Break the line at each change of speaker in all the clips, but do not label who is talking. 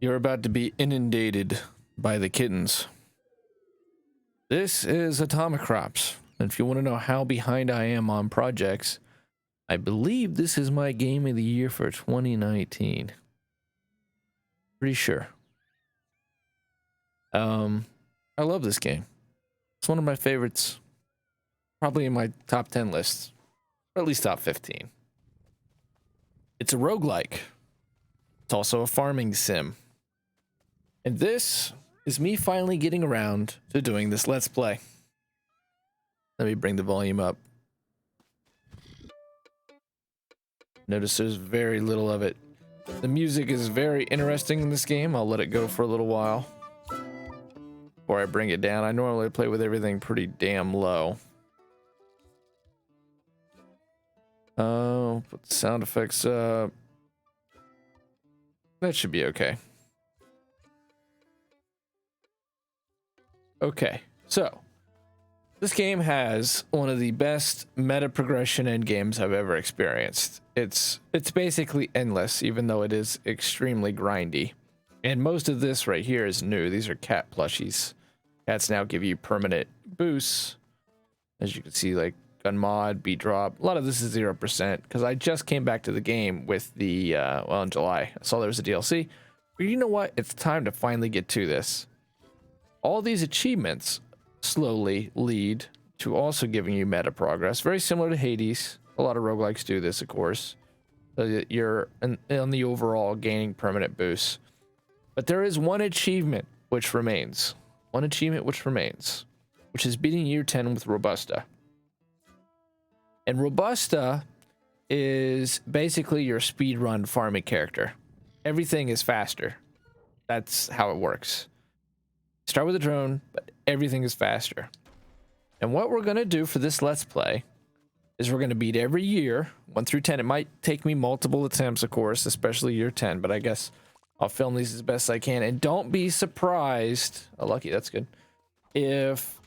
You're about to be inundated by the kittens. This is Atomicrops, and if you want to know how behind I am on projects, I believe this is my game of the year for 2019. Pretty sure. I love this game. It's one of my favorites. Probably in my top 10 lists, or at least top 15. It's a roguelike. It's also a farming sim. And this is me finally getting around to doing this Let's Play. Let me bring the volume up. Notice there's very little of it. The music is very interesting in this game. I'll let it go for a little while before I bring it down. I normally play with everything pretty damn low. Put the sound effects up. That should be okay. Okay, so this game has one of the best meta progression end games I've ever experienced. It's basically endless, even though it is extremely grindy. And most of this right here is new. These are cat plushies. Cats now give you permanent boosts. As you can see, like gun mod, beat drop. A lot of this is 0% because I just came back to the game with the, well, in July. I saw there was a DLC. But you know what? It's time to finally get to this. All these achievements slowly lead to also giving you meta progress. Very similar to Hades. A lot of roguelikes do this, of course. So that you're on the overall gaining permanent boosts. But there is one achievement which remains. One achievement which remains. Which is beating year 10 with Robusta. And Robusta is basically your speedrun farming character. Everything is faster. That's how it works. Start with a drone, but everything is faster. And what we're going to do for this Let's Play is we're going to beat every year, 1 through 10. It might take me multiple attempts, of course, especially year 10, but I guess I'll film these as best I can. And don't be surprised, oh, lucky, that's good, if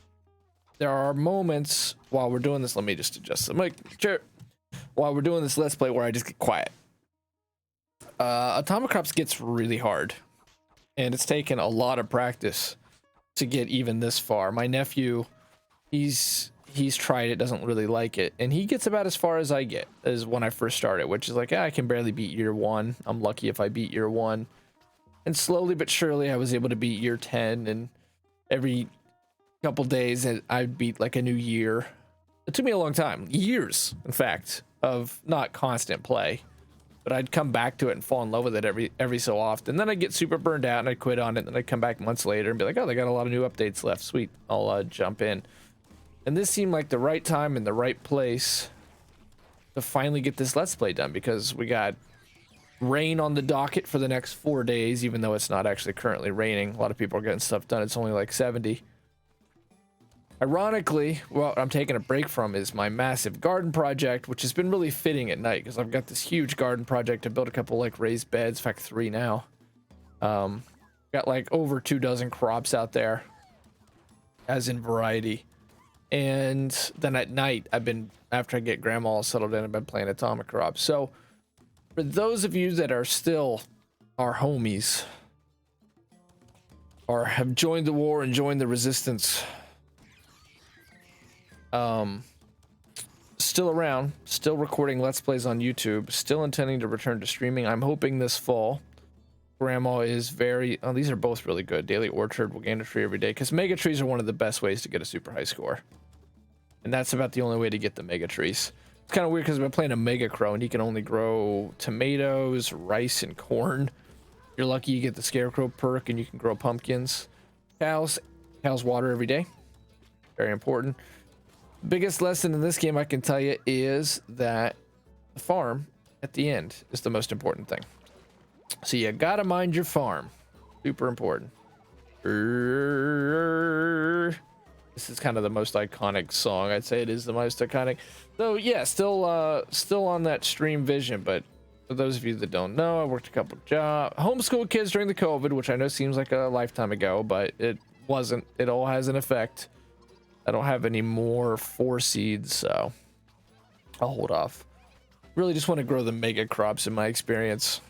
there are moments while we're doing this. Let me just adjust the mic. Sure. While we're doing this Let's Play where I just get quiet. Atomicrops gets really hard. And it's taken a lot of practice to get even this far. My nephew, he's tried it, doesn't really like it, and he gets about as far as I get as when I first started, which is like, I can barely beat year 1. I'm lucky if I beat year 1. And slowly but surely I was able to beat year 10, and every couple days I'd beat like a new year. It took me a long time, years in fact, of not constant play, but I'd come back to it and fall in love with it every so often. Then I'd get super burned out and I'd quit on it, and then I'd come back months later and be like, oh, they got a lot of new updates left, sweet, I'll jump in. And this seemed like the right time and the right place to finally get this Let's Play done, because we got rain on the docket for the next 4 days, even though it's not actually currently raining. A lot of people are getting stuff done. It's only like 70. Ironically, what I'm taking a break from is my massive garden project, which has been really fitting at night because I've got this huge garden project to build a couple like raised beds, in fact 3 now. Got like over 2 dozen crops out there, as in variety. And then at night, after I get grandma all settled in, I've been playing Atomicrops. So for those of you that are still our homies, or have joined the war and joined the resistance, still around, still recording Let's Plays on YouTube, still intending to return to streaming. I'm hoping this fall. Grandma is very, oh, these are both really good. Daily Orchard will gain a tree every day, because mega trees are one of the best ways to get a super high score. And that's about the only way to get the mega trees. It's kind of weird because I've been playing a Mega Crow and he can only grow tomatoes, rice, and corn. You're lucky you get the Scarecrow perk and you can grow pumpkins. Cows water every day. Very important. Biggest lesson in this game I can tell you is that the farm at the end is the most important thing. So you gotta mind your farm. Super important. This is kind of the most iconic song. I'd say it is the most iconic. So yeah, still on that stream vision, but for those of you that don't know, I worked a couple jobs, homeschooled kids during the COVID, which I know seems like a lifetime ago, but it wasn't. It all has an effect. I don't have any more 4 seeds, so I'll hold off. Really just want to grow the mega crops in my experience.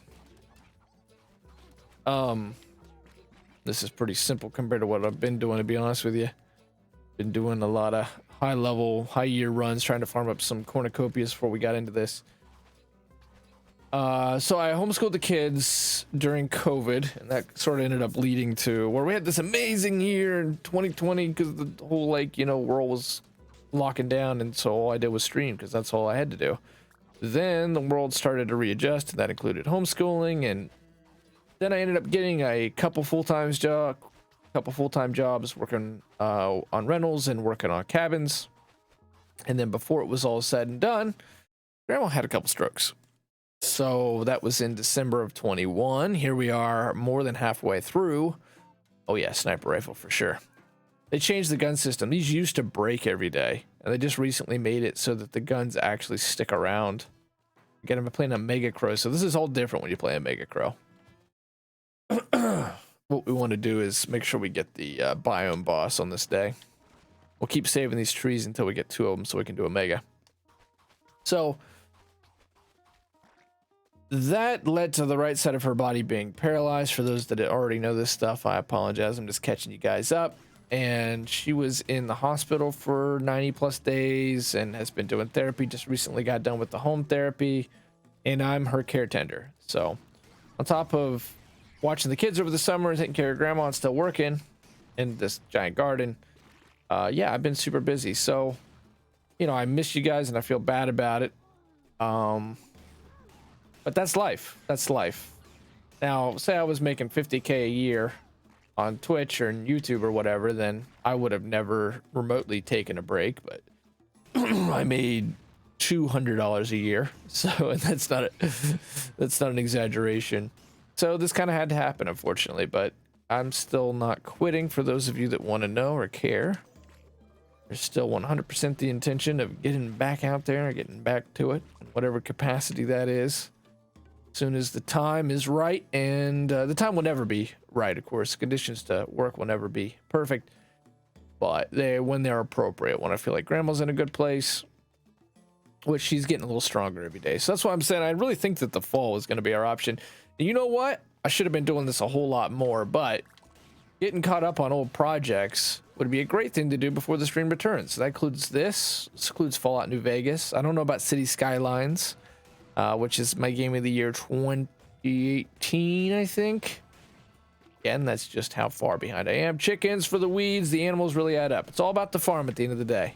This is pretty simple compared to what I've been doing, to be honest with you. Been doing a lot of high level, high year runs, trying to farm up some cornucopias before we got into this. So I homeschooled the kids during COVID, and that sort of ended up leading to where we had this amazing year in 2020 because the whole, like, you know, world was locking down, and so all I did was stream because that's all I had to do. Then the world started to readjust, and that included homeschooling, and then I ended up getting a couple full-time jobs working on rentals and working on cabins. And then before it was all said and done, Grandma had a couple strokes. So that was in December of 21. Here we are more than halfway through. Oh yeah, sniper rifle for sure. They changed the gun system. These used to break every day, and they just recently made it so that the guns actually stick around. Again, I'm playing a Mega Crow, so this is all different when you play a Mega Crow. What we want to do is make sure we get the biome boss on this day. We'll keep saving these trees until we get 2 of them so we can do a Mega. So that led to the right side of her body being paralyzed. For those that already know this stuff, I apologize. I'm just catching you guys up. And she was in the hospital for 90+ days and has been doing therapy. Just recently got done with the home therapy, and I'm her care tender. So on top of watching the kids over the summer and taking care of Grandma and still working in this giant garden, yeah, I've been super busy. So, you know, I miss you guys and I feel bad about it. But that's life. That's life. Now, say I was making 50K a year on Twitch or YouTube or whatever, then I would have never remotely taken a break. But I made $200 a year, so and that's not an exaggeration. So this kind of had to happen, unfortunately. But I'm still not quitting. For those of you that want to know or care, there's still 100% the intention of getting back out there, getting back to it, in whatever capacity that is. Soon as the time is right, and the time will never be right, of course. Conditions to work will never be perfect, but when they're appropriate, when I feel like Grandma's in a good place, which she's getting a little stronger every day. So that's why I'm saying I really think that the fall is going to be our option. And you know what? I should have been doing this a whole lot more, but getting caught up on old projects would be a great thing to do before the stream returns. So that includes this includes Fallout New Vegas. I don't know about City Skylines, which is my game of the year 2018, I think. Again, that's just how far behind I am. Chickens for the weeds. The animals really add up. It's all about the farm at the end of the day.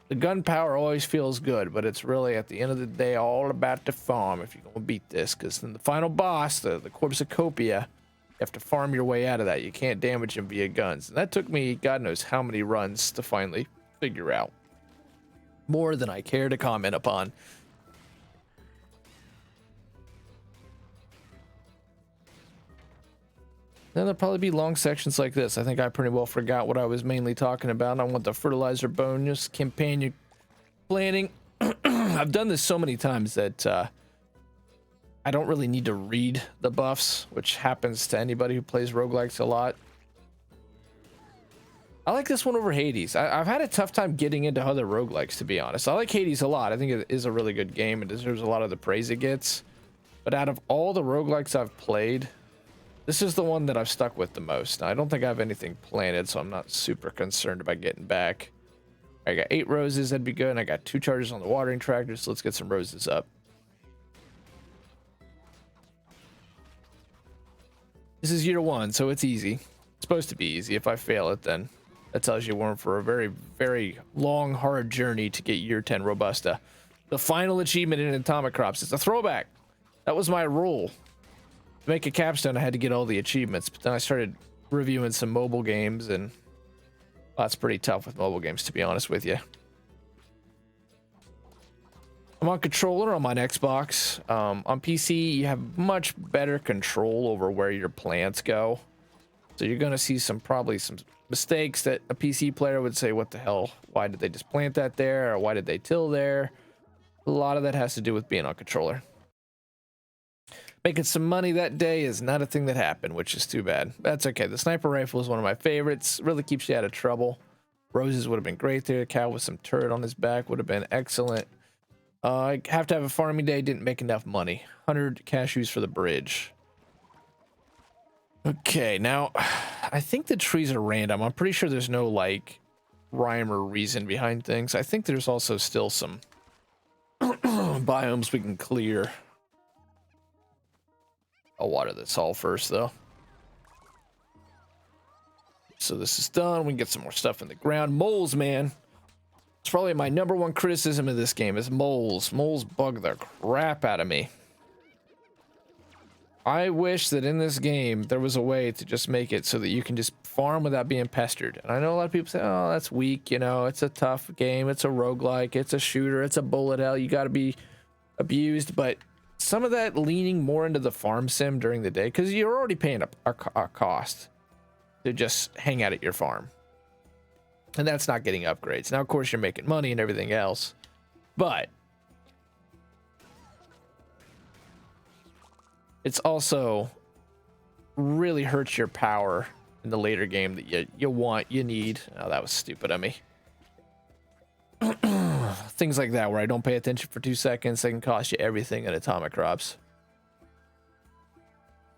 The gunpowder always feels good, but it's really at the end of the day all about the farm if you're going to beat this. Because then the final boss, the Corpsicopia, you have to farm your way out of that. You can't damage him via guns. And that took me God knows how many runs to finally figure out. More than I care to comment upon. Then there'll probably be long sections like this. I think I pretty well forgot what I was mainly talking about. I want the fertilizer bonus, companion planting. I've done this so many times that I don't really need to read the buffs, which happens to anybody who plays roguelikes a lot. I like this one over Hades. I've had a tough time getting into other roguelikes, to be honest. I like Hades a lot. I think it is a really good game. It deserves a lot of the praise it gets. But out of all the roguelikes I've played, this is the one that I've stuck with the most. Now, I don't think I have anything planted, so I'm not super concerned about getting back. I got 8 roses, that'd be good, and I got 2 charges on the watering tractor, so let's get some roses up. This is year 1, so it's easy. It's supposed to be easy. If I fail it, then that tells you we're in for a very, very long, hard journey to get year 10 Robusta. The final achievement in Atomicrops. It's a throwback. That was my rule. To make a capstone, I had to get all the achievements, but then I started reviewing some mobile games, and well, that's pretty tough with mobile games, to be honest with you. I'm on controller on my Xbox. On PC, you have much better control over where your plants go. So you're going to see probably some mistakes that a PC player would say, what the hell? Why did they just plant that there? Or why did they till there? A lot of that has to do with being on controller. Making some money that day is not a thing that happened, which is too bad. That's okay. The sniper rifle is one of my favorites. Really keeps you out of trouble. Roses would have been great there. A cow with some turret on his back would have been excellent. I have to have a farming day. Didn't make enough money. 100 cashews for the bridge. Okay, now I think the trees are random. I'm pretty sure there's no like rhyme or reason behind things. I think there's also still some biomes we can clear. I'll water this all first though. So this is done. We can get some more stuff in the ground. Moles, man. It's probably my #1 criticism of this game is moles. Moles bug the crap out of me. I wish that in this game there was a way to just make it so that you can just farm without being pestered. And I know a lot of people say, oh, that's weak, you know, it's a tough game, it's a roguelike, it's a shooter, it's a bullet hell, you gotta be abused. But some of that leaning more into the farm sim during the day, because you're already paying a cost to just hang out at your farm. And that's not getting upgrades. Now, of course, you're making money and everything else, but it's also really hurts your power in the later game that you need. Oh, that was stupid of me. Things like that where I don't pay attention for 2 seconds, they can cost you everything in Atomicrops.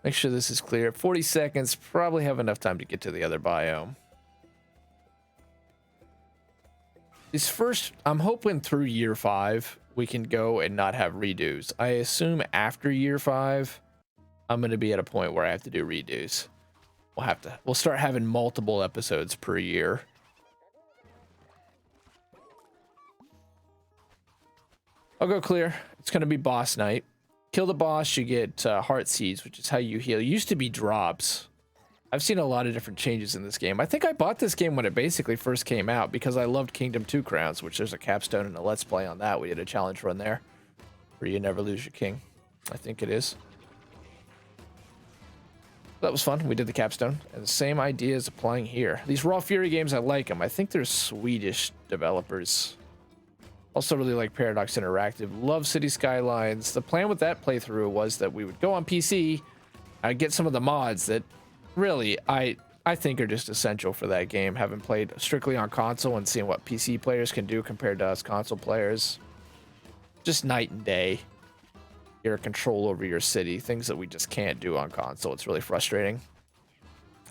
Make sure this is clear. 40 seconds, probably have enough time to get to the other biome. These first, I'm hoping through year 5 we can go and not have redos. I assume after year 5 I'm going to be at a point where I have to do redos. We'll start having multiple episodes per year. I'll go clear. It's going to be boss night. Kill the boss, you get heart seeds, which is how you heal. It used to be drops. I've seen a lot of different changes in this game. I think I bought this game when it basically first came out because I loved Kingdom 2 Crowns, which there's a capstone and a let's play on that. We did a challenge run there where you never lose your king. I think it is. That was fun. We did the capstone, and the same idea is applying here. These Raw Fury games, I like them. I think they're Swedish developers. Also really like Paradox Interactive. Love City Skylines. The plan with that playthrough was that we would go on PC, I'd get some of the mods that really I think are just essential for that game, having played strictly on console and seeing what PC players can do compared to us console players. Just night and day. Your control over your city, things that we just can't do on console. It's really frustrating.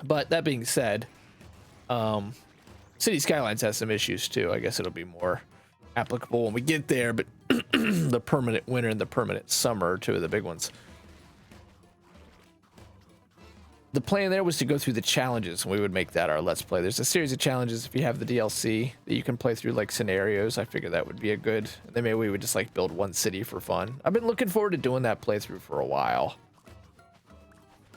But that being said, City Skylines has some issues too. I guess it'll be more applicable when we get there, but the permanent winter and the permanent summer are two of the big ones. The plan there was to go through the challenges, and we would make that our let's play. There's a series of challenges if you have the DLC that you can play through, like scenarios. I figured that would be a good, and then maybe we would just like build one city for fun. I've been looking forward to doing that playthrough for a while.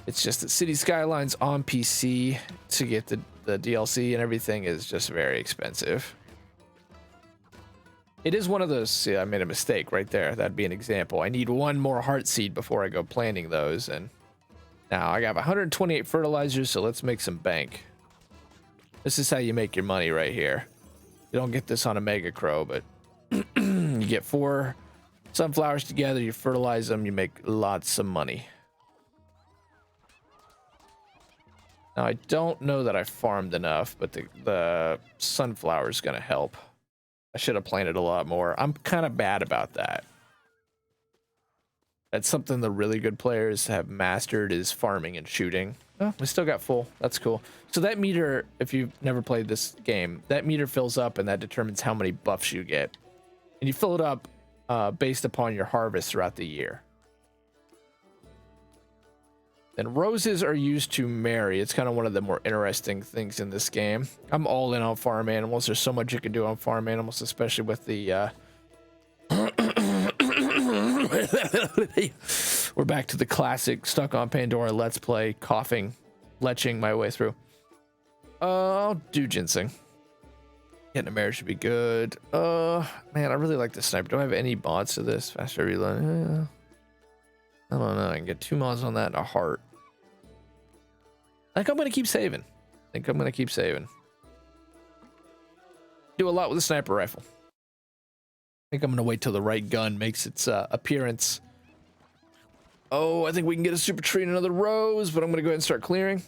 It's just that City Skylines on PC to get the DLC and everything is just very expensive. It is one of those, see, I made a mistake right there. That'd be an example. I need one more heart seed before I go planting those, and now I got 128 fertilizers, so let's make some bank. This is how you make your money right here. You don't get this on a Mega Crow, but you get 4 sunflowers together, you fertilize them, you make lots of money. Now I don't know that I farmed enough, but the sunflower is going to help. I should have planted a lot more. I'm kind of bad about that. That's something the really good players have mastered, is farming and shooting. Oh, we still got full. That's cool. So that meter, if you've never played this game, that meter fills up and that determines how many buffs you get. And you fill it up based upon your harvest throughout the year. And roses are used to marry. It's kind of one of the more interesting things in this game. I'm all in on farm animals. There's so much you can do on farm animals, especially with the... We're back to the classic stuck on Pandora let's play, coughing, leching my way through. I'll do ginseng. Getting a marriage should be good. Man, I really like the sniper. Do I have any mods to this? Faster reload. I don't know. I can get 2 mods on that and a heart. I think I'm gonna keep saving. Do a lot with the sniper rifle. I think I'm gonna wait till the right gun makes its appearance. Oh, I think we can get a super tree and another rose, but I'm gonna go ahead and start clearing.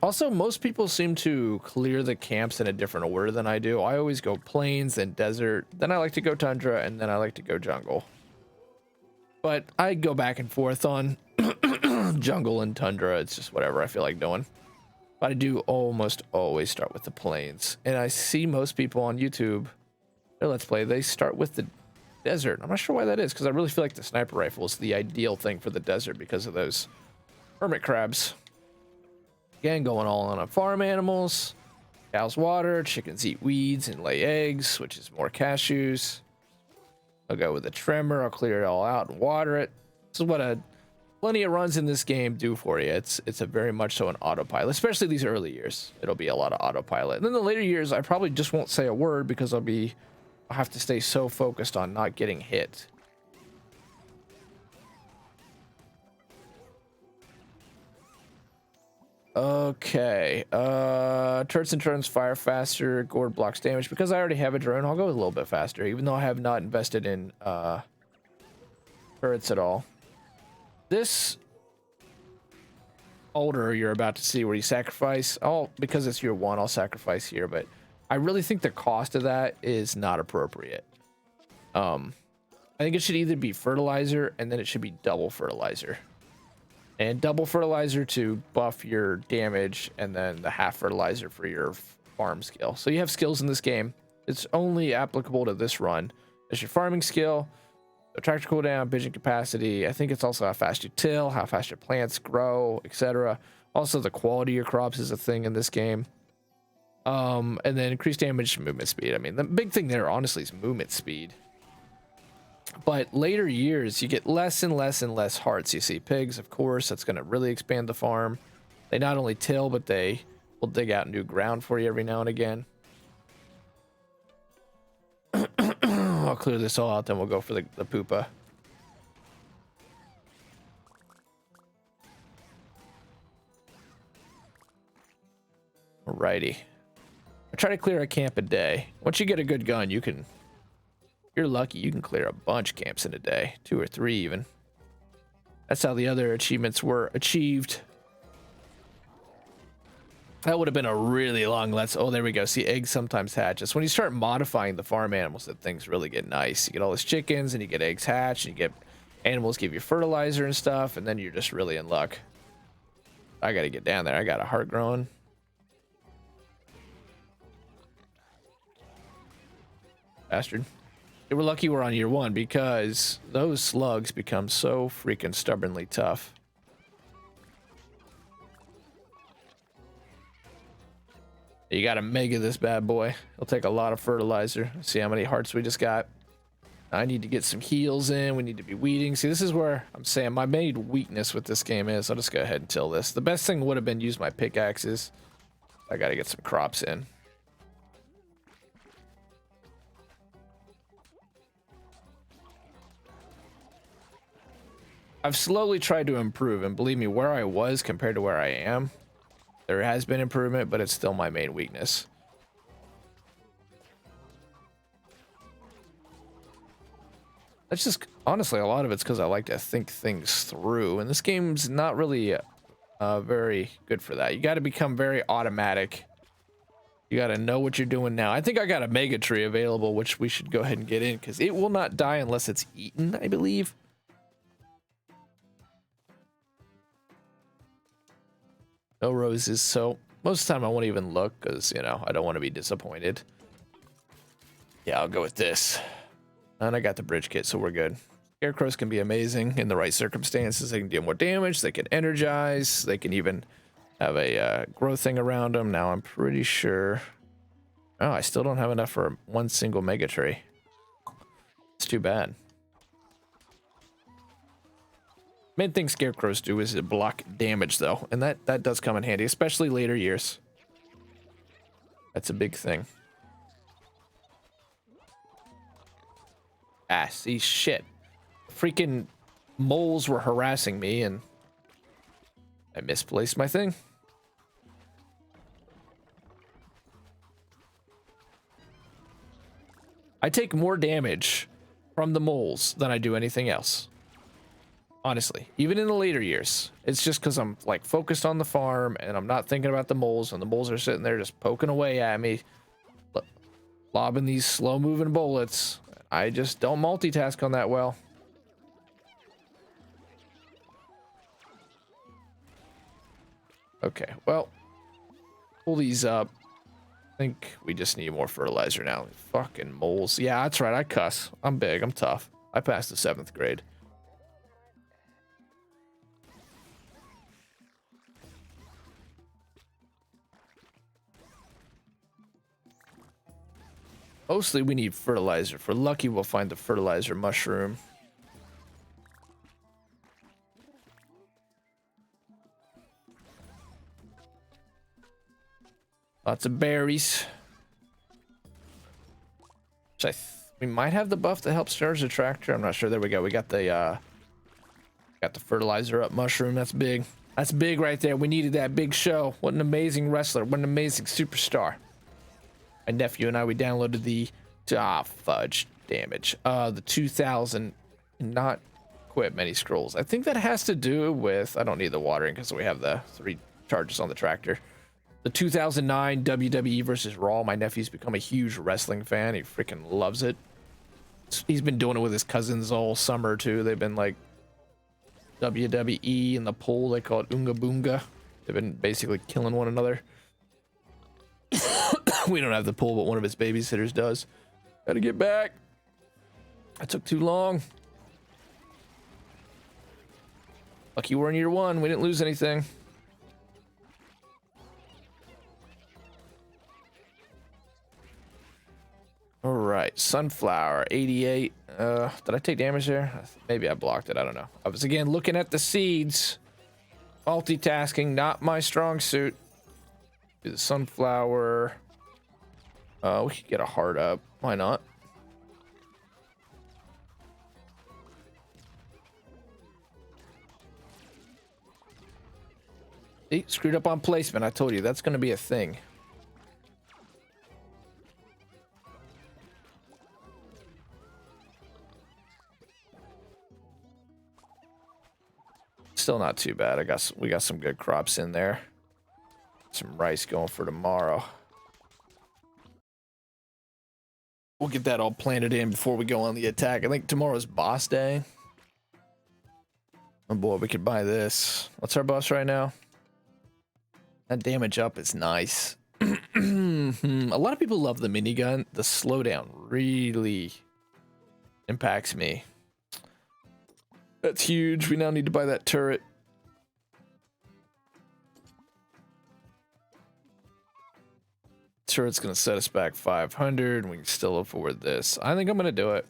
Also, most people seem to clear the camps in a different order than I do. I always go plains, then desert, then I like to go tundra, and then I like to go jungle. But I go back and forth on jungle and tundra. It's just whatever I feel like doing. But I do almost always start with the plains. And I see most people on YouTube, their Let's Play, they start with the desert. I'm not sure why that is, because I really feel like the sniper rifle is the ideal thing for the desert because of those hermit crabs. Again, going all on farm animals. Cows water, chickens eat weeds and lay eggs, which is more cashews. I'll go with a trimmer. I'll clear it all out and water it. This is what plenty of runs in this game do for you. It's a very much so an autopilot, especially these early years. It'll be a lot of autopilot. And then the later years, I probably just won't say a word because I'll have to stay so focused on not getting hit. Okay, turrets and drones fire faster, gourd blocks damage. Because I already have a drone, I'll go a little bit faster, even though I have not invested in turrets at all. This altar you're about to see where you sacrifice, because it's year one, I'll sacrifice here, but I really think the cost of that is not appropriate. I think it should either be fertilizer and then it should be double fertilizer. And double fertilizer to buff your damage, and then the half fertilizer for your farm skill. So you have skills in this game. It's only applicable to this run. There's your farming skill, tractor cooldown, vision capacity. I think it's also how fast you till, how fast your plants grow, etc. Also, the quality of your crops is a thing in this game. And then increased damage, movement speed. I mean, the big thing there, honestly, is movement speed. But later years, you get less and less and less hearts. You see pigs, of course, that's going to really expand the farm. They not only till, but they will dig out new ground for you every now and again. I'll clear this all out, then we'll go for the pupa. Alrighty. I try to clear a camp a day. Once you get a good gun, you can... You're lucky, you can clear a bunch of camps in a day. 2 or 3 even. That's how the other achievements were achieved. That would have been a really long oh, there we go. See, eggs sometimes hatch. It's when you start modifying the farm animals that things really get nice. You get all those chickens and you get eggs hatch and you get animals give you fertilizer and stuff, and then you're just really in luck. I gotta get down there. I got a heart growing. Bastard. We're lucky we're on year 1 because those slugs become so freaking stubbornly tough. You gotta mega this bad boy. It'll take a lot of fertilizer. See how many hearts we just got. I need to get some heals in. We need to be weeding. See, this is where I'm saying my main weakness with this game is. I'll just go ahead and till this. The best thing would have been use my pickaxes. I gotta get some crops in. I've slowly tried to improve, and believe me, where I was compared to where I am, there has been improvement, but it's still my main weakness. That's just, honestly, a lot of it's because I like to think things through, and this game's not really very good for that. You got to become very automatic. You got to know what you're doing now. I think I got a mega tree available, which we should go ahead and get in, because it will not die unless it's eaten, I believe. No roses, so most of the time I won't even look because, you know, I don't want to be disappointed. Yeah, I'll go with this. And I got the bridge kit, so we're good. Scarecrows can be amazing in the right circumstances. They can deal more damage, they can energize, they can even have a growth thing around them. Now I'm pretty sure... Oh, I still don't have enough for one single mega tree. It's too bad. Main thing scarecrows do is block damage, though, and that does come in handy, especially later years. That's a big thing. Ah, see, shit. Freaking moles were harassing me, and I misplaced my thing. I take more damage from the moles than I do anything else. Honestly, even in the later years, it's just because I'm like focused on the farm and I'm not thinking about the moles, and the moles are sitting there just poking away at me, lobbing these slow moving bullets. I just don't multitask on that well. Okay, well, pull these up. I think we just need more fertilizer now. Fucking moles. Yeah, that's right. I cuss. I'm big. I'm tough. I passed the 7th grade. Mostly we need fertilizer. If we're lucky, we'll find the fertilizer mushroom. Lots of berries. Which we might have the buff that helps charge the tractor. I'm not sure. There we go. We got the fertilizer up mushroom. That's big. That's big right there. We needed that big show. What an amazing wrestler. What an amazing superstar. My nephew and I, we downloaded the fudge damage. The 2000 not quit many scrolls. I think that has to do with, I don't need the watering because we have the 3 charges on the tractor. The 2009 WWE versus Raw. My nephew's become a huge wrestling fan. He freaking loves it. He's been doing it with his cousins all summer too. They've been like WWE in the pool. They call it Oonga Boonga. They've been basically killing one another. We don't have the pool, but one of his babysitters does. Gotta get back. That took too long. Lucky we're in year 1. We didn't lose anything. All right, sunflower 88. Did I take damage there? Maybe I blocked it. I don't know. I was again looking at the seeds. Multitasking, not my strong suit. Do the sunflower. We could get a heart up. Why not? See, screwed up on placement. I told you that's going to be a thing. Still not too bad. We got some good crops in there. Some rice going for tomorrow. We'll get that all planted in before we go on the attack. I think tomorrow's boss day. Oh boy, we could buy this. What's our boss right now? That damage up is nice. A lot of people love the minigun. The slowdown really impacts me. That's huge. We now need to buy that turret. Turret's gonna set us back 500, and we can still afford this. I think I'm gonna do it.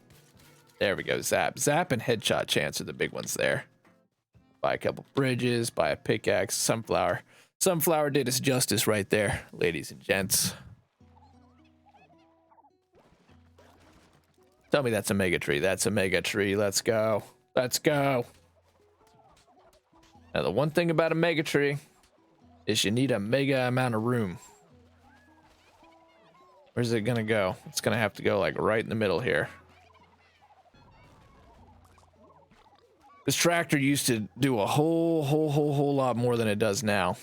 There we go. Zap and headshot chance are the big ones there. Buy a couple bridges, buy a pickaxe, sunflower. Sunflower did us justice right there, ladies and gents. Tell me that's a mega tree. That's a mega tree. Let's go. Let's go. Now, the one thing about a mega tree is you need a mega amount of room. Where's it gonna go? It's gonna have to go like right in the middle here. This tractor used to do a whole lot more than it does now.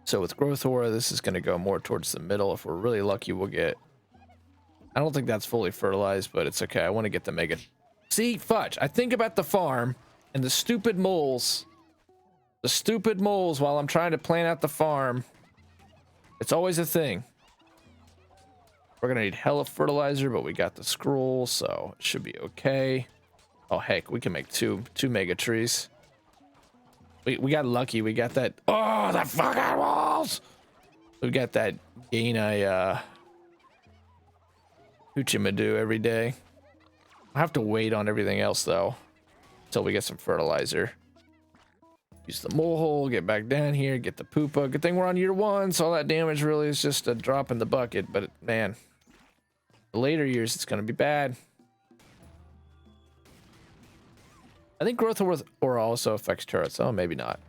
So with growth aura, this is gonna go more towards the middle. If we're really lucky, we'll get... I don't think that's fully fertilized, but it's okay. I want to get the mega... See, fudge. I think about the farm and the stupid moles. The stupid moles while I'm trying to plan out the farm. It's always a thing. We're gonna need hella fertilizer, but we got the scroll, so it should be okay. Oh heck, we can make two mega trees. We got lucky. We got that. Oh, the fucking walls! We got that gain Hoochimadoo every day. I have to wait on everything else though until we get some fertilizer. Use the mole hole, get back down here, get the poopa. Good thing we're on year 1, so all that damage really is just a drop in the bucket. But man, the later years it's gonna be bad. I think growth aura also affects turrets. Oh, maybe not.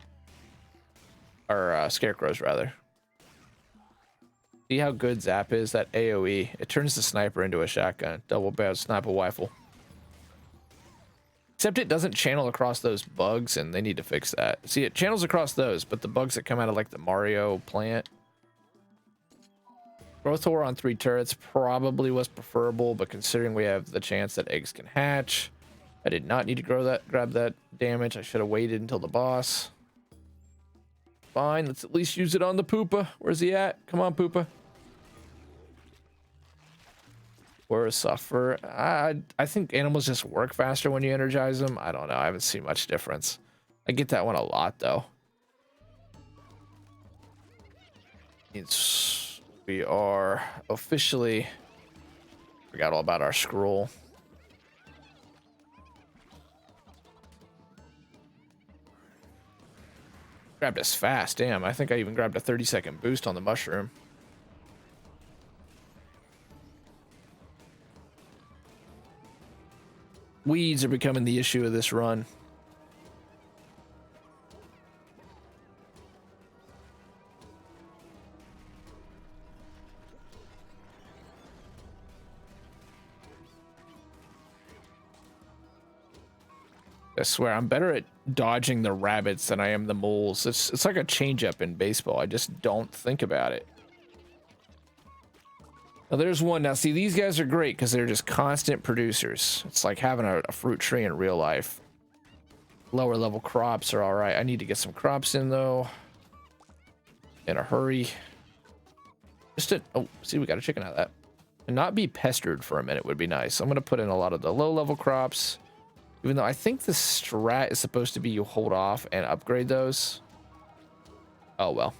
Or scarecrows rather. See how good Zap is? That AoE. It turns the sniper into a shotgun. Double barrel sniper rifle. Except it doesn't channel across those bugs, and they need to fix that. See, it channels across those, but the bugs that come out of like the Mario plant. Growth aura on 3 turrets probably was preferable, but considering we have the chance that eggs can hatch, I did not need to grab that damage. I should have waited until the boss. Fine, let's at least use it on the Poopa. Where's he at? Come on, Poopa. Or a suffer. I think animals just work faster when you energize them. I don't know. I haven't seen much difference. I get that one a lot though. We are officially forgot all about our scroll. Grabbed us fast. Damn, I think I even grabbed a 30-second boost on the mushroom. Weeds are becoming the issue of this run. I swear, I'm better at dodging the rabbits than I am the moles. It's like a change-up in baseball. I just don't think about it. Now, there's one. Now, see, these guys are great because they're just constant producers. It's like having a fruit tree in real life. Lower level crops are all right. I need to get some crops in, though. In a hurry. Just to... Oh, see, we got a chicken out of that. And not be pestered for a minute would be nice. I'm going to put in a lot of the low-level crops. Even though I think the strat is supposed to be you hold off and upgrade those. Oh, well.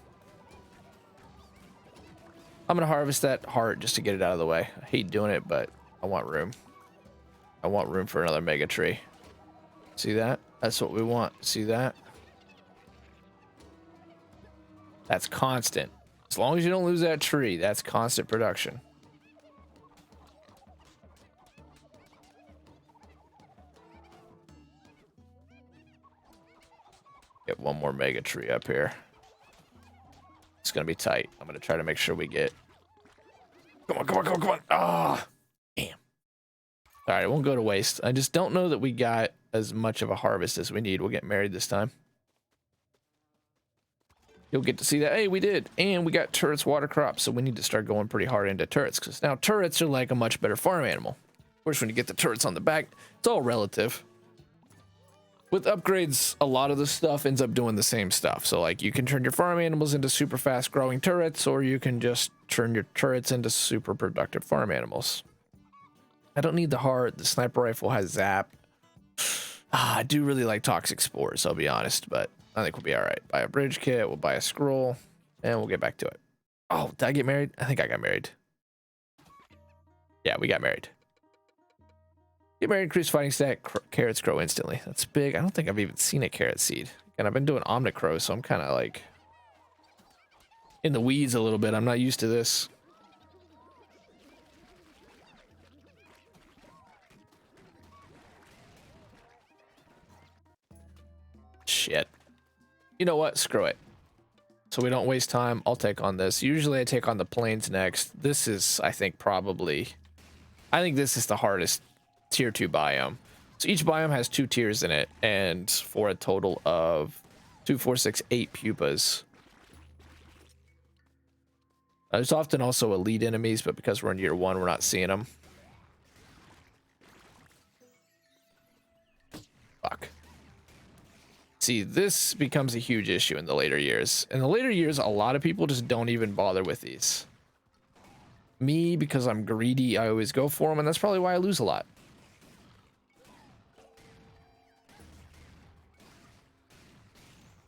I'm going to harvest that heart just to get it out of the way. I hate doing it, but I want room. I want room for another mega tree. See that? That's what we want. See that? That's constant. As long as you don't lose that tree, that's constant production. Get one more mega tree up here. It's gonna be tight. I'm gonna try to make sure we get. Come on, come on, come on, come on. Ah, damn. All right, it won't go to waste. I just don't know that we got as much of a harvest as we need. We'll get married this time. You'll get to see that. Hey, we did. And we got turrets, water crops. So we need to start going pretty hard into turrets because now turrets are like a much better farm animal. Of course, when you get the turrets on the back, it's all relative. With upgrades, a lot of the stuff ends up doing the same stuff. So like you can turn your farm animals into super fast growing turrets, or you can just turn your turrets into super productive farm animals. I don't need the heart. The sniper rifle has zap. I do really like toxic spores, I'll be honest, but I think we'll be all right. Buy a bridge kit, we'll buy a scroll, and we'll get back to it. Oh, did I get married? I think I got married. Yeah, we got married. Get married, increase fighting stat, carrots grow instantly. That's big. I don't think I've even seen a carrot seed. And I've been doing Omnicro, so I'm kind of like in the weeds a little bit. I'm not used to this. Shit. You know what? Screw it. So we don't waste time. I'll take on this. Usually I take on the plains next. This is, I think, this is the hardest tier 2 biome. So each biome has 2 tiers in it, and for a total of 2, 4, 6, 8 pupas. There's often also elite enemies, but because we're in year 1, we're not seeing them. Fuck. See, this becomes a huge issue in the later years. In the later years, a lot of people just don't even bother with these. Me, because I'm greedy, I always go for them, and that's probably why I lose a lot.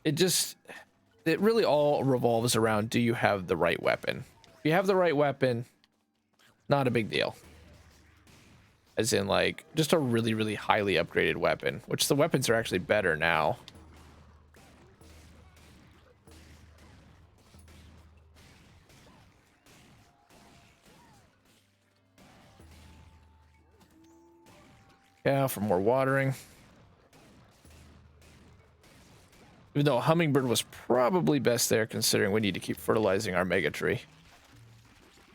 It really all revolves around, do you have the right weapon? If you have the right weapon, not a big deal. As in, like, just a really, really highly upgraded weapon, which the weapons are actually better now. Yeah, for more watering. Even though a hummingbird was probably best there, considering we need to keep fertilizing our mega tree.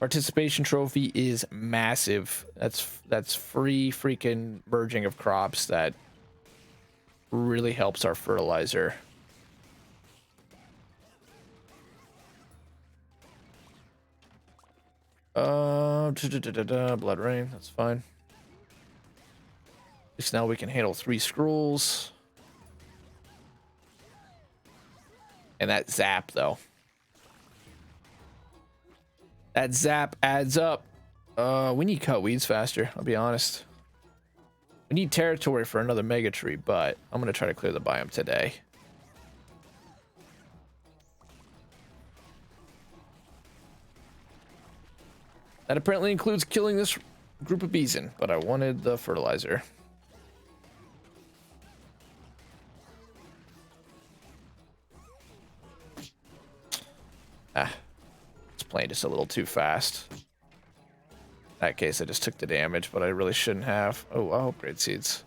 Participation trophy is massive. That's free freaking merging of crops that really helps our fertilizer. Blood rain, that's fine. At least now we can handle 3 scrolls. And that zap, though. That zap adds up. We need cut weeds faster, I'll be honest. We need territory for another mega tree, but I'm going to try to clear the biome today. That apparently includes killing this group of bees in, but I wanted the fertilizer. It's playing just a little too fast. In that case, I just took the damage, but I really shouldn't have. Oh, I'll upgrade seeds.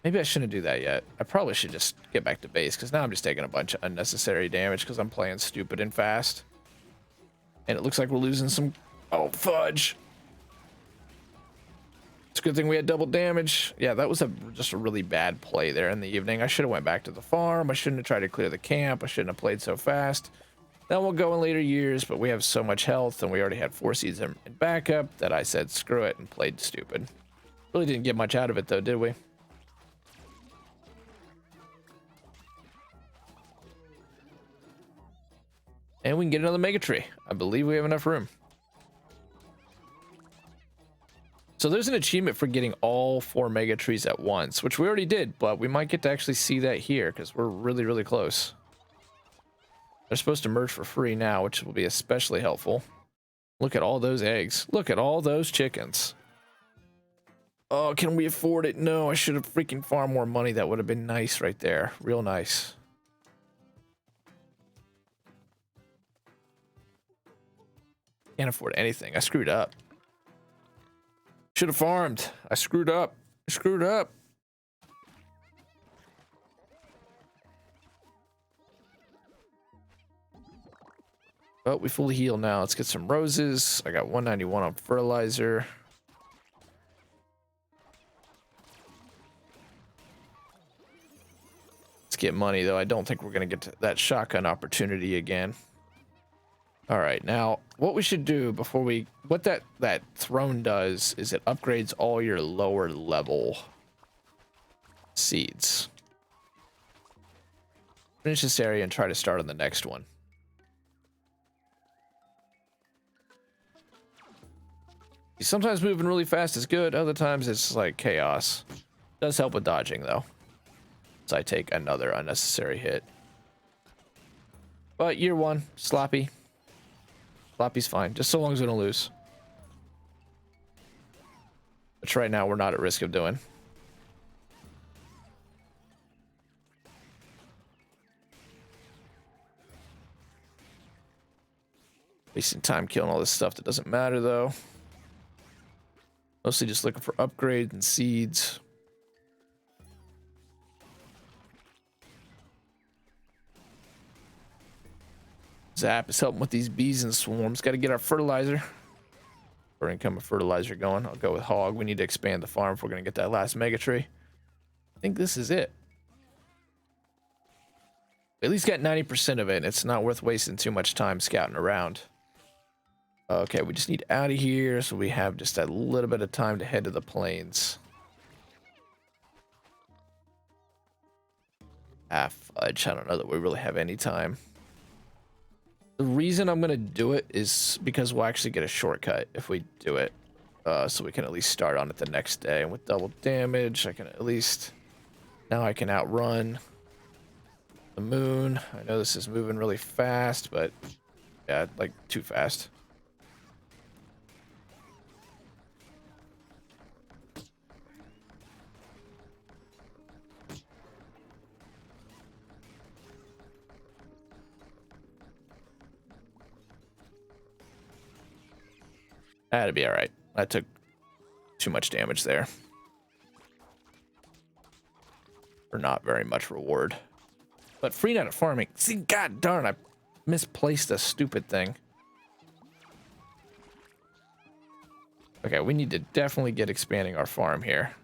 Maybe I shouldn't do that yet. I probably should just get back to base, because now I'm just taking a bunch of unnecessary damage because I'm playing stupid and fast. And it looks like we're losing some... Oh, fudge. It's a good thing we had double damage. Yeah, that was just a really bad play there in the evening. I should have went back to the farm. I shouldn't have tried to clear the camp. I shouldn't have played so fast. Then we'll go in later years, but we have so much health, and we already had 4 seeds in backup that I said screw it and played stupid. Really didn't get much out of it, though, did we? And we can get another mega tree. I believe we have enough room. So there's an achievement for getting all 4 mega trees at once, which we already did, but we might get to actually see that here because we're really, really close. They're supposed to merge for free now, which will be especially helpful. Look at all those eggs. Look at all those chickens. Oh, can we afford it? No, I should have freaking farmed more money. That would have been nice right there. Real nice. Can't afford anything. I screwed up. Should have farmed. I screwed up. I screwed up. But we fully heal now. Let's get some roses. I got 191 on fertilizer. Let's get money, though. I don't think we're going to get to that shotgun opportunity again. All right, now what we should do before we... What that throne does is it upgrades all your lower level seeds. Finish this area and try to start on the next one. Sometimes moving really fast is good. Other times it's like chaos. Does help with dodging, though. So I take another unnecessary hit. But year 1, sloppy. Sloppy's fine, just so long as we don't lose. Which right now we're not at risk of doing. Wasting time killing all this stuff that doesn't matter, though. Mostly just looking for upgrades and seeds. Zap is helping with these bees and swarms. Got to get our fertilizer. Or income of fertilizer going. I'll go with hog. We need to expand the farm if we're going to get that last mega tree. I think this is it. We at least got 90% of it. It's not worth wasting too much time scouting around. Okay, we just need out of here, so we have just a little bit of time to head to the plains. Ah, fudge. I don't know that we really have any time. The reason I'm going to do it is because we'll actually get a shortcut if we do it. So we can at least start on it the next day. And with double damage, I can at least... Now I can outrun the moon. I know this is moving really fast, but... Yeah, like, too fast. That'd be alright. I took too much damage there. For not very much reward. But free night of farming. See, god darn, I misplaced a stupid thing. Okay, we need to definitely get expanding our farm here.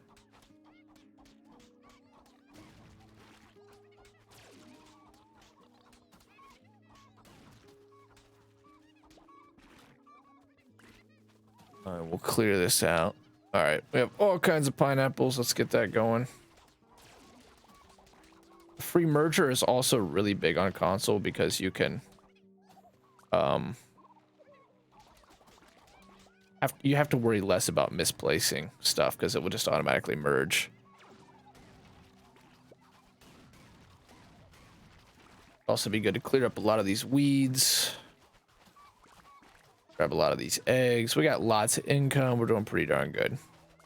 We'll clear this out. All right, we have all kinds of pineapples. Let's get that going. free merger is also really big on console because you can you have to worry less about misplacing stuff because it will just automatically merge. Also be good to clear up a lot of these weeds. Grab a lot of these eggs. We got lots of income. We're doing pretty darn good.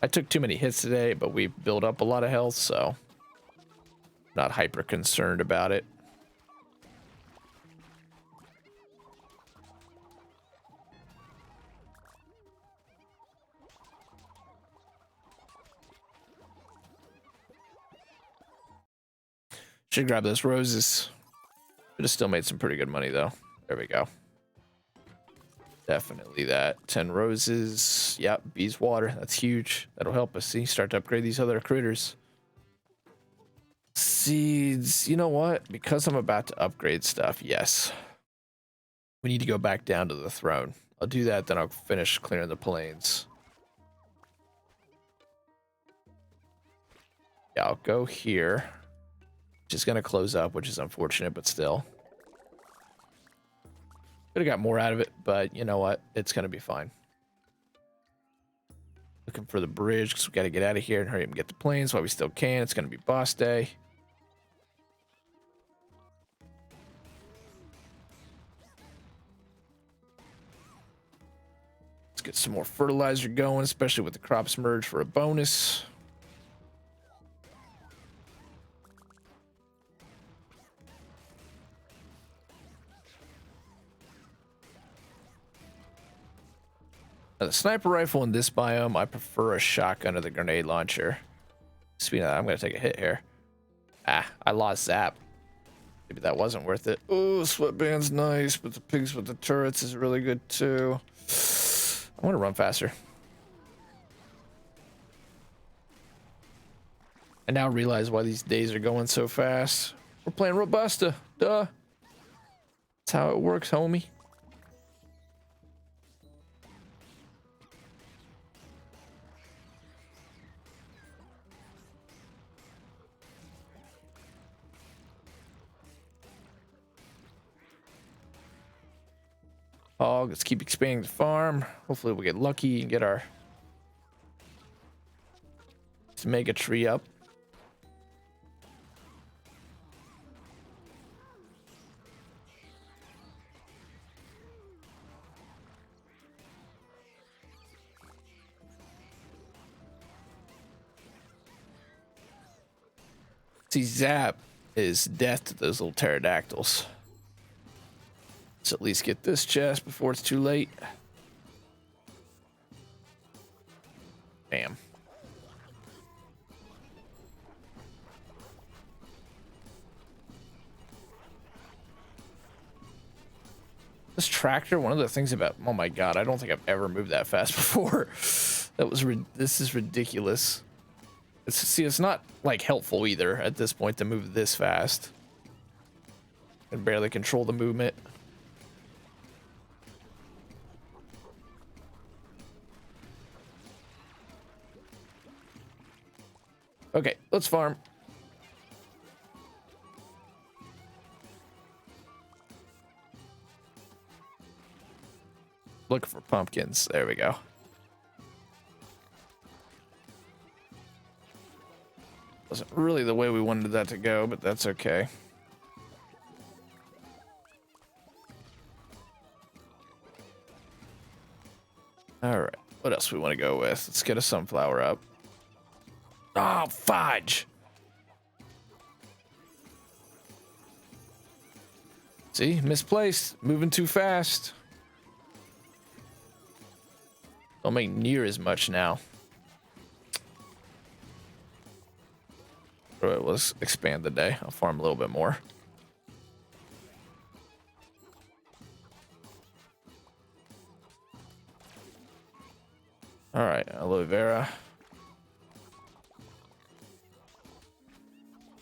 I took too many hits today, but we built up a lot of health, so not hyper concerned about it. Should grab those roses. Should have still made some pretty good money though. There we go. Definitely that. 10 roses. Yep, bees water. That's huge. That'll help us see. Start to upgrade these other critters. Seeds. You know what? Because I'm about to upgrade stuff, yes. We need to go back down to the throne. I'll do that, then I'll finish clearing the plains. Yeah, I'll go here. Just gonna close up, which is unfortunate, but still. Could have got more out of it, but you know what? It's gonna be fine. Looking for the bridge because we got to get out of here and hurry up and get the planes while we still can. It's gonna be boss day. Let's get some more fertilizer going, especially with the crops merge for a bonus. Now, the sniper rifle in this biome, I prefer a shotgun to the grenade launcher. Speaking of that, I'm going to take a hit here. Ah, I lost zap. Maybe that wasn't worth it. Oh, sweatband's nice, but the pigs with the turrets is really good too. I want to run faster. I now realize why these days are going so fast. We're playing Robusta. Duh. That's how it works, homie. Oh, let's keep expanding the farm. Hopefully we'll get lucky and get our mega tree up. See, zap is death to those little pterodactyls. Let's at least get this chest before it's too late. Bam. This tractor, one of the things about, oh my god, I don't think I've ever moved that fast before. This is ridiculous. It's not like helpful either at this point to move this fast. I can barely control the movement. Okay, let's farm. Looking for pumpkins. There we go. Wasn't really the way we wanted that to go, but that's okay. All right, what else we want to go with? Let's get a sunflower up. Oh, fudge. See, misplaced. Moving too fast. Don't make near as much now. All right, let's expand the day. I'll farm a little bit more. All right, aloe vera.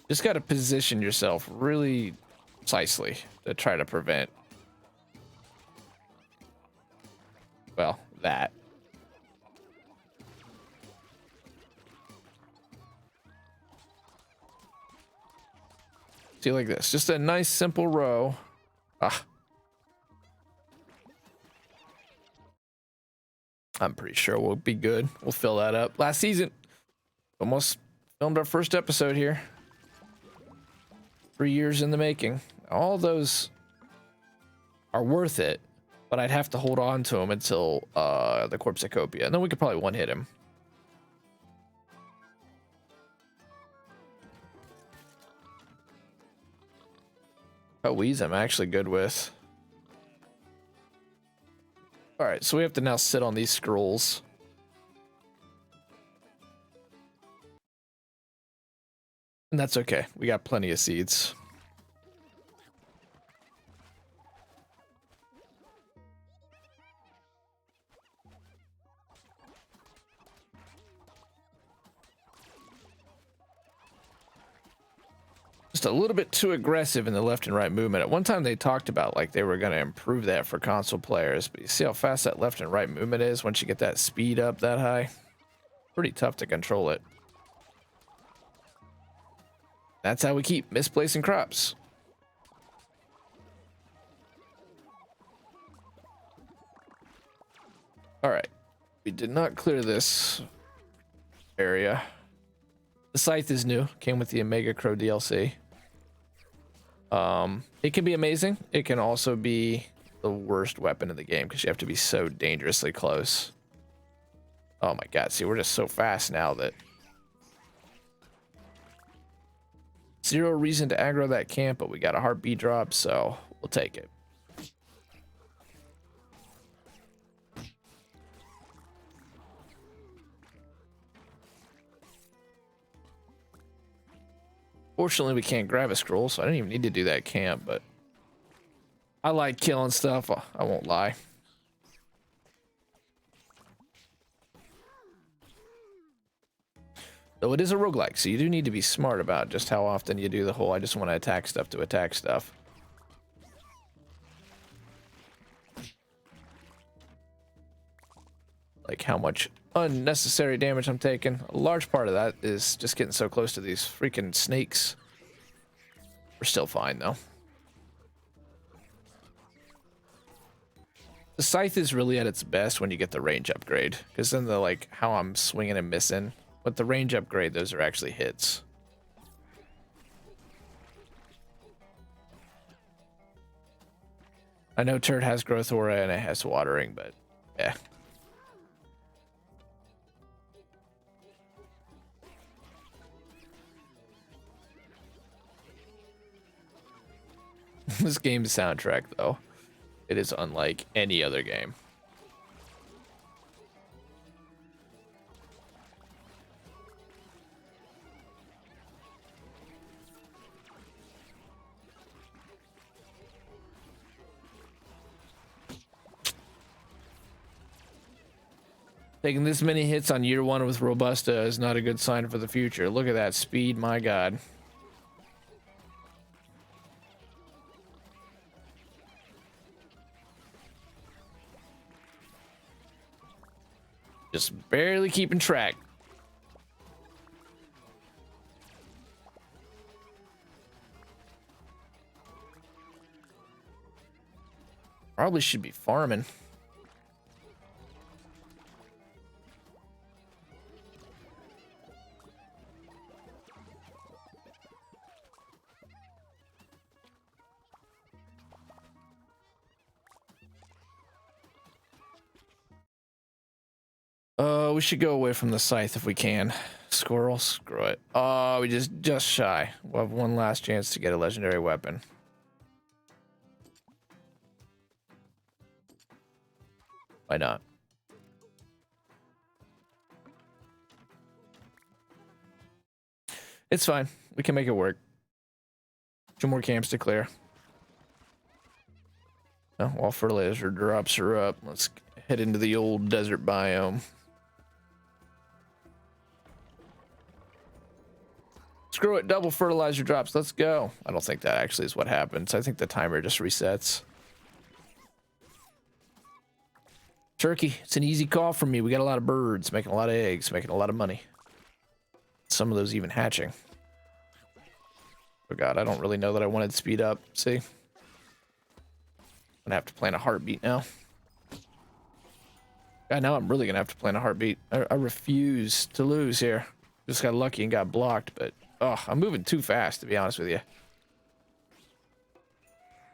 Just got to position yourself really precisely to try to prevent, well, that. See, like this, just a nice simple row. Ah, I'm pretty sure we'll be good. We'll fill that up. Last season, almost filmed our first episode here. 3 years in the making. All those are worth it, but I'd have to hold on to him until the Corpsicopia, and then we could probably one hit him. Weeze I'm actually good with. All right, so we have to now sit on these scrolls. And that's okay. We got plenty of seeds. Just a little bit too aggressive in the left and right movement. At one time they talked about like they were going to improve that for console players, but you see how fast that left and right movement is once you get that speed up that high? Pretty tough to control it. That's how we keep misplacing crops. All right, we did not clear this area. The scythe is new, came with the Omega Crow DLC. It can be amazing. It can also be the worst weapon in the game because you have to be so dangerously close. Oh my god, see, we're just so fast now that zero reason to aggro that camp, but we got a heartbeat drop, so we'll take it. Fortunately, we can't grab a scroll, so I didn't even need to do that camp, but I like killing stuff, I won't lie. Though it is a roguelike, so you do need to be smart about just how often you do the whole I just want to attack stuff to attack stuff. Like how much unnecessary damage I'm taking. A large part of that is just getting so close to these freaking snakes. We're still fine though. The scythe is really at its best when you get the range upgrade, because then the like how I'm swinging and missing with the range upgrade, those are actually hits. I know Turd has growth aura and it has watering, but yeah. This game's soundtrack, though, it is unlike any other game. Taking this many hits on year one with Robusta is not a good sign for the future. Look at that speed, my god. Just barely keeping track. Probably should be farming. We should go away from the scythe if we can. Squirrel, screw it. Oh, we just shy. We'll have one last chance to get a legendary weapon. Why not? It's fine. We can make it work. 2 more camps to clear. Oh, while fertilizer drops are up, let's head into the old desert biome. Screw it, double fertilizer drops. Let's go. I don't think that actually is what happens. I think the timer just resets. Turkey, it's an easy call from me. We got a lot of birds, making a lot of eggs, making a lot of money. Some of those even hatching. Oh god, I don't really know that I wanted to speed up. See? I'm gonna have to plan a heartbeat now. God, now I'm really gonna have to plan a heartbeat. I refuse to lose here. Just got lucky and got blocked, but I'm moving too fast, to be honest with you.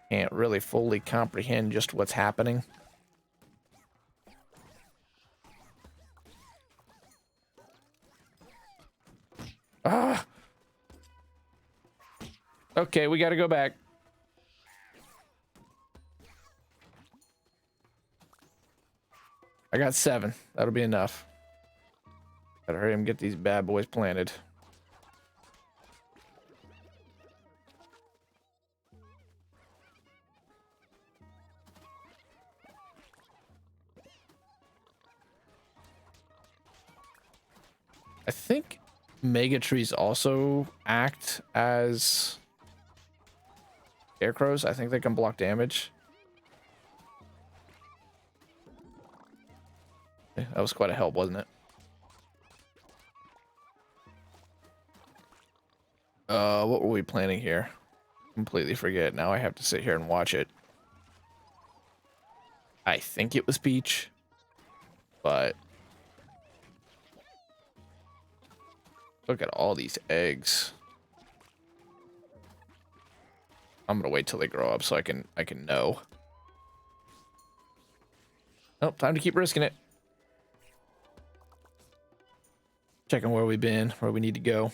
Can't really fully comprehend just what's happening. Ah! Okay, we gotta go back. I got 7. That'll be enough. Gotta hurry and get these bad boys planted. I think mega trees also act as scarecrows. I think they can block damage. Okay, that was quite a help, wasn't it? What were we planning here? Completely forget. Now I have to sit here and watch it. I think it was peach, but look at all these eggs. I'm gonna wait till they grow up so I can know. Oh, time to keep risking it. Checking where we've been, where we need to go.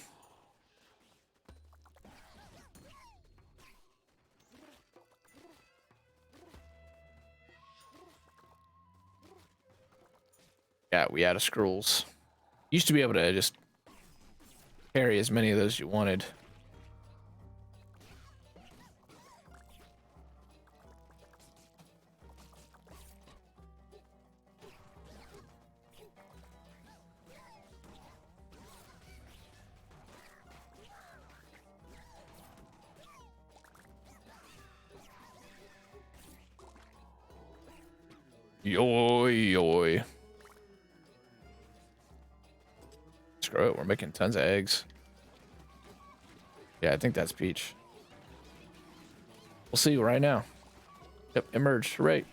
Yeah, we out of scrolls. Used to be able to just carry as many of those as you wanted. Yoy, yoy. Screw it, we're making tons of eggs. Yeah, I think that's peach. We'll see right now. Yep, emerged. Hooray.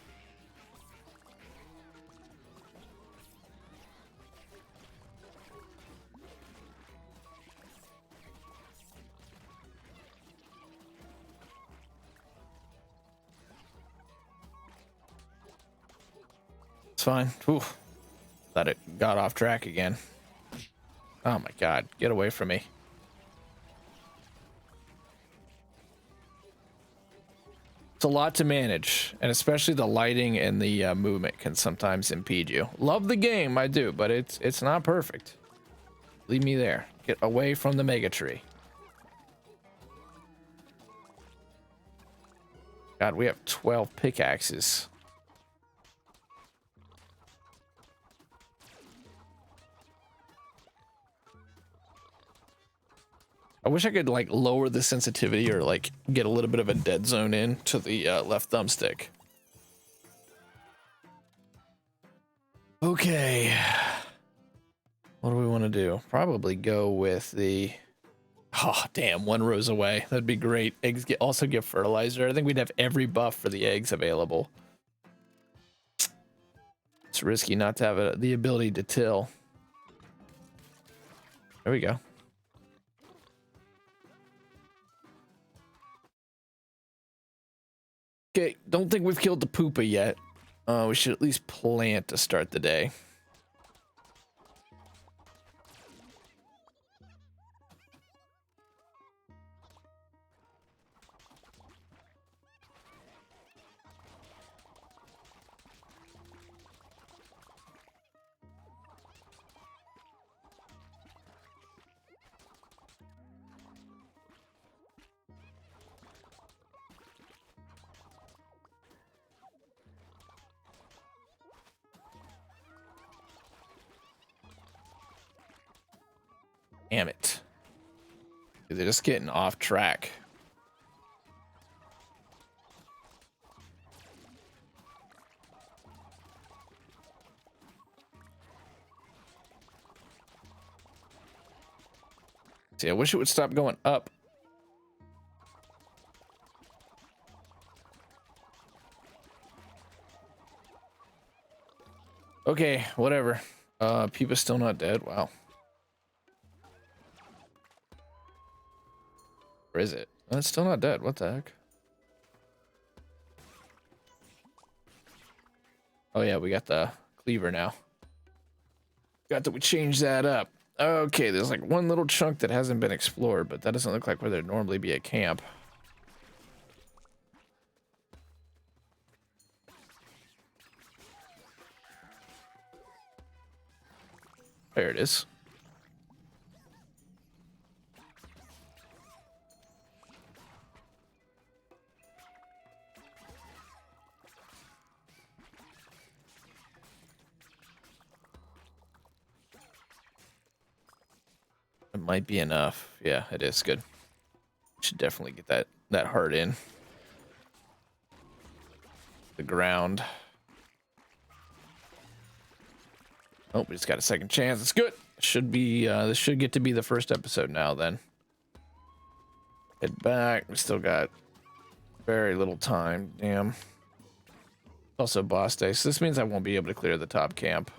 It's fine. Whew. Thought it got off track again. Oh my god, get away from me. It's a lot to manage, and especially the lighting and the movement can sometimes impede you. Love the game, I do, but it's not perfect. Leave me there. Get away from the mega tree. God, we have 12 pickaxes. I wish I could like lower the sensitivity or like get a little bit of a dead zone in to the left thumbstick. Okay. What do we want to do? Probably go with the... Oh, damn, 1 rose away. That'd be great. Eggs also get fertilizer. I think we'd have every buff for the eggs available. It's risky not to have the ability to till. There we go. Okay, don't think we've killed the poopa yet. We should at least plant to start the day. Damn it. They're just getting off track. See, I wish it would stop going up. Okay, whatever. Peepa's still not dead. Wow. Where is it? Oh, it's still not dead. What the heck? Oh yeah, we got the cleaver now. Got that we changed that up. Okay, there's like one little chunk that hasn't been explored, but that doesn't look like where there'd normally be a camp. There it is. It might be enough. Yeah, it is good. Should definitely get that heart in the ground. Oh, we just got a second chance. It's good. Should be this should get to be the first episode now then. Head back. We still got very little time. Damn. Also boss day. So this means I won't be able to clear the top camp.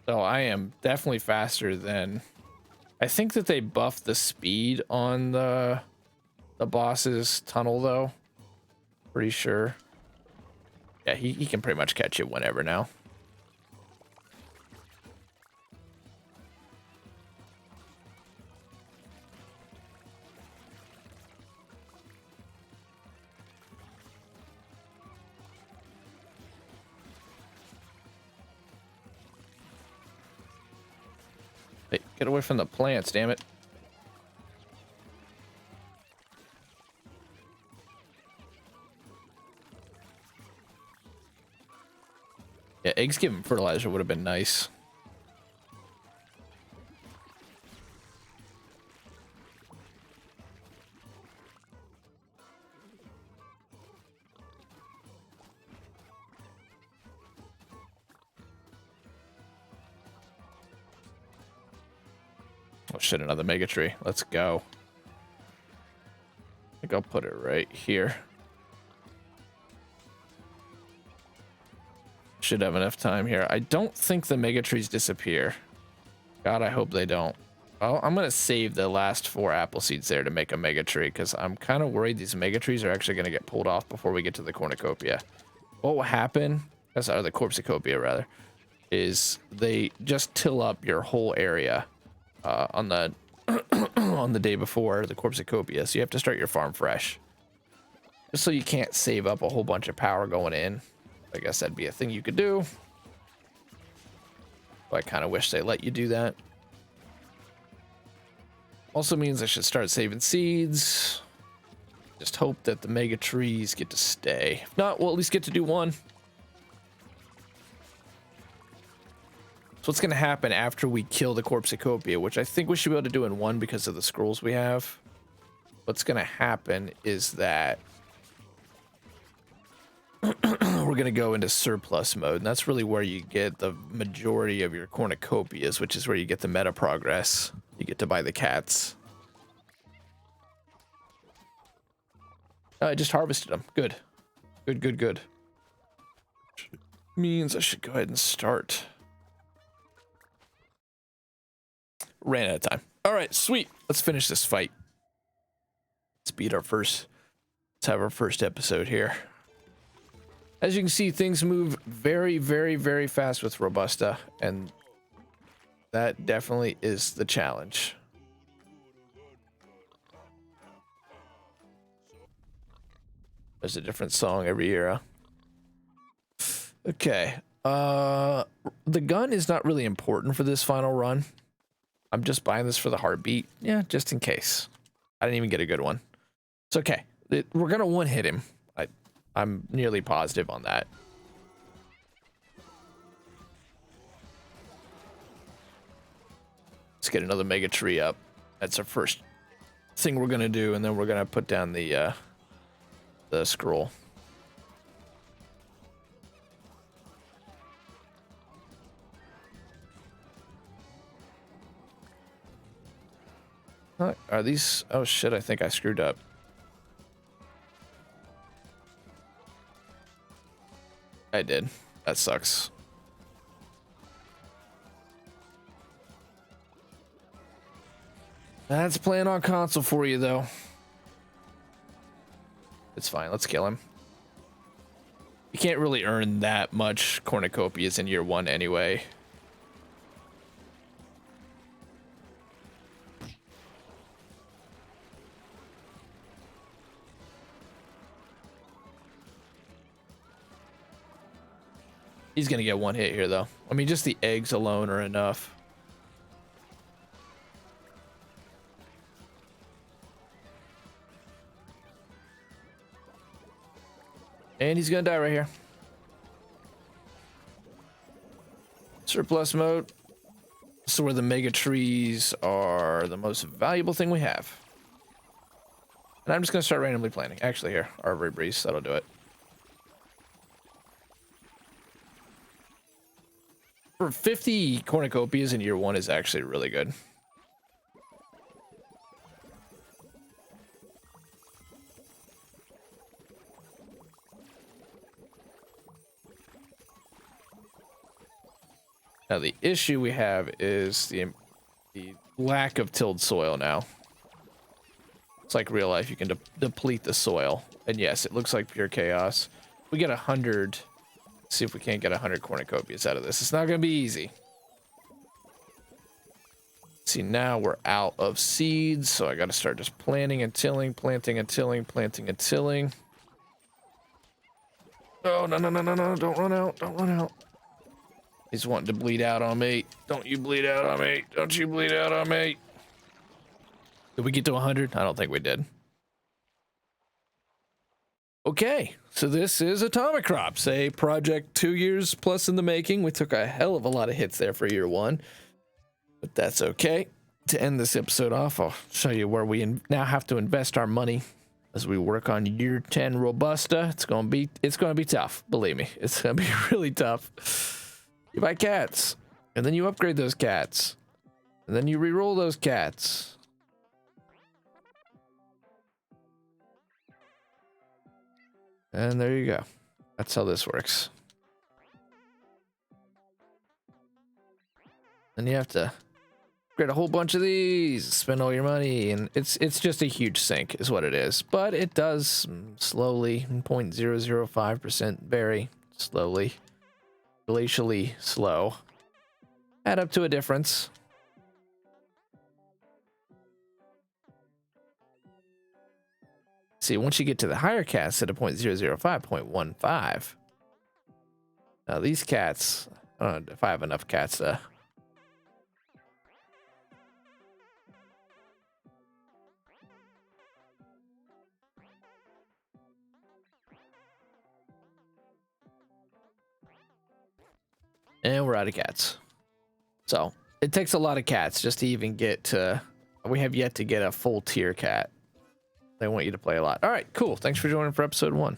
So I am definitely faster than, I think that they buffed the speed on the boss's tunnel though. Pretty sure. Yeah, he can pretty much catch it whenever now. Hey, get away from the plants, damn it. Yeah, eggs giving fertilizer would have been nice. Oh shit, another mega tree. Let's go. I think I'll put it right here. Should have enough time here. I don't think the mega trees disappear. God, I hope they don't. Well, I'm gonna save the last 4 apple seeds there to make a mega tree because I'm kind of worried these mega trees are actually gonna get pulled off before we get to the cornucopia. What will happen, or the corpsicopia rather, is they just till up your whole area on the on the day before the corpsicopia, so you have to start your farm fresh. Just so you can't save up a whole bunch of power going in. I guess that'd be a thing you could do. But I kind of wish they let you do that. Also means I should start saving seeds. Just hope that the mega trees get to stay. If not, we'll at least get to do one. So what's going to happen after we kill the corpsicopia, which I think we should be able to do in one because of the scrolls we have. What's going to happen is that we're going to go into surplus mode, and that's really where you get the majority of your cornucopias, which is where you get the meta progress. You get to buy the cats. I just harvested them. Good. Good, good, good. Means I should go ahead and start. Ran out of time. All right, sweet. Let's finish this fight. Let's beat our first. Let's have our first episode here. As you can see, things move very, very, very fast with Robusta, and that definitely is the challenge. There's a different song every era. Okay. The gun is not really important for this final run. I'm just buying this for the heartbeat. Yeah, just in case. I didn't even get a good one. It's okay. We're gonna one-hit him. I'm nearly positive on that. Let's get another mega tree up. That's our first thing we're gonna do, and then we're gonna put down the scroll. Are these? Oh shit! I think I screwed up. I did. That sucks. That's playing on console for you, though. It's fine. Let's kill him. You can't really earn that much cornucopias in year 1 anyway. He's gonna get 1 hit here, though. I mean, just the eggs alone are enough. And he's gonna die right here. Surplus mode. So where the mega trees are the most valuable thing we have. And I'm just gonna start randomly planting. Actually, here, Arbory Breeze, that'll do it. For 50 cornucopias in year 1 is actually really good. Now the issue we have is the lack of tilled soil now. It's like real life, you can deplete the soil. And yes, it looks like pure chaos. We get 100. See if we can't get 100 cornucopias out of this. It's not gonna be easy. See, now we're out of seeds, so I gotta start just planting and tilling, planting and tilling, planting and tilling. Oh, no, no, no, no, no, don't run out, don't run out. He's wanting to bleed out on me. Don't you bleed out on me. Don't you bleed out on me. Did we get to 100? I don't think we did. Okay, so this is Atomicrops, a project 2 years plus in the making. We took a hell of a lot of hits there for year 1, but that's okay. To end this episode off, I'll show you where we now have to invest our money as we work on year 10 Robusta. It's gonna be tough. Believe me, it's gonna be really tough. You buy cats, and then you upgrade those cats, and then you re-roll those cats. And there you go. That's how this works. Then you have to create a whole bunch of these, spend all your money, and it's just a huge sink is what it is. But it does slowly, 0.005% very slowly, glacially slow, add up to a difference. See, once you get to the higher cats at a 0.005, 0.15. Now these cats, I don't know if I have enough cats to... And we're out of cats. So it takes a lot of cats just to even get to... We have yet to get a full tier cat. They want you to play a lot. All right, cool. Thanks for joining for episode 1.